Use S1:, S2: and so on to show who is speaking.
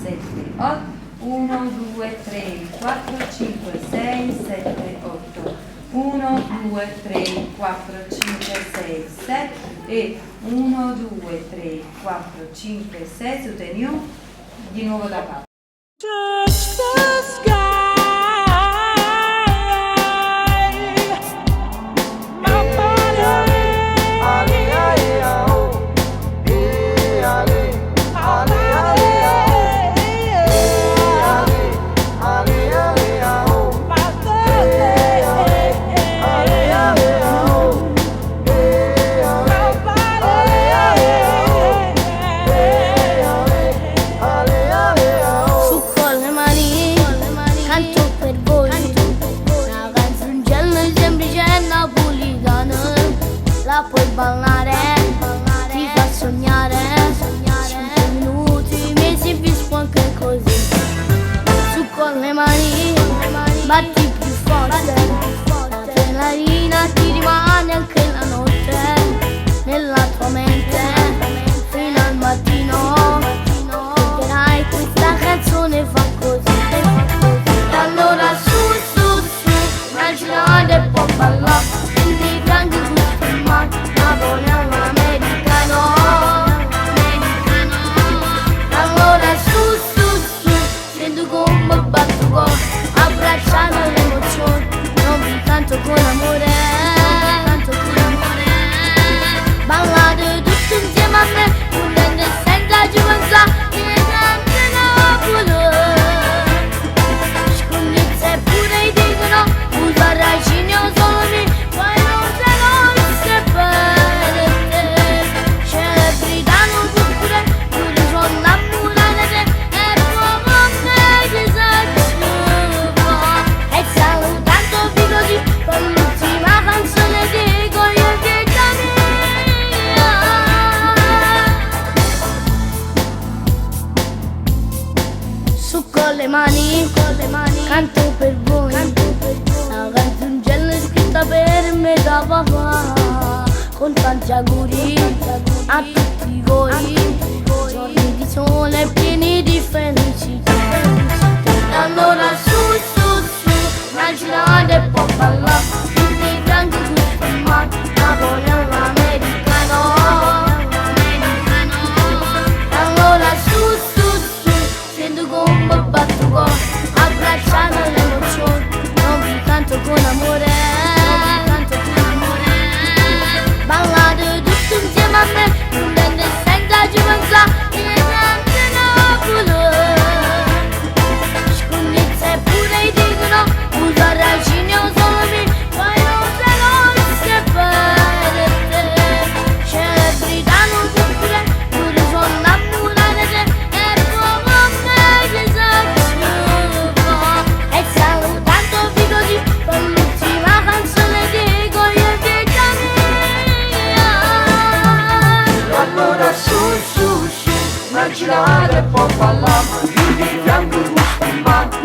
S1: 7, 8. 1, 2, 3, 4, 5, 6, 7, 8. 1, 2, 3, 4, 5, 6, 7 e 1, 2, 3, 4, 5, 6. Soteniu di nuovo da capo.
S2: Touch the sky.
S3: La puoi ballare, ti fa sognare, 5 minuti, mesi, vispo anche così. Su con le mani, batti più forte, l'adrenalina ti rimane anche la notte, nella tua mente, fino al mattino, vedrai questa canzone fa così. E allora su, immagina del può ballare, quindi grandi tutti. Napoleano americano. Allora su, sento come battuto, abbracciato l'emozione, non vi canto con amore, ballate tutti insieme a me, prendete senza ci pensare, che grande Napoli, scommesse pure dicono, usa ragini o solo mi, poi non se lo con le mani, canto per voi, la canzone scritta per me da papà, con tanti auguri a tutti voi, giorni di sole pieni di felicità. E allora su, immaginate può ballare, tutti grandi tutti in mano, Napoleano americano. E allora su, sento come battuto, abbracciato l'emozione, non vi canto con amore, ballate tutti insieme a me, prendete senza ci pensare, che grande Napoli, scommesse pure dicono, usa ragini o solo mi, poi non se lo sapete, celebrità non pure, pure sono innamorate di te, e come me che e salutandovi così, con l'ultima canzone dico io che mia.
S2: Allora su, immaginare può ballare, io di fianco gusto in mano.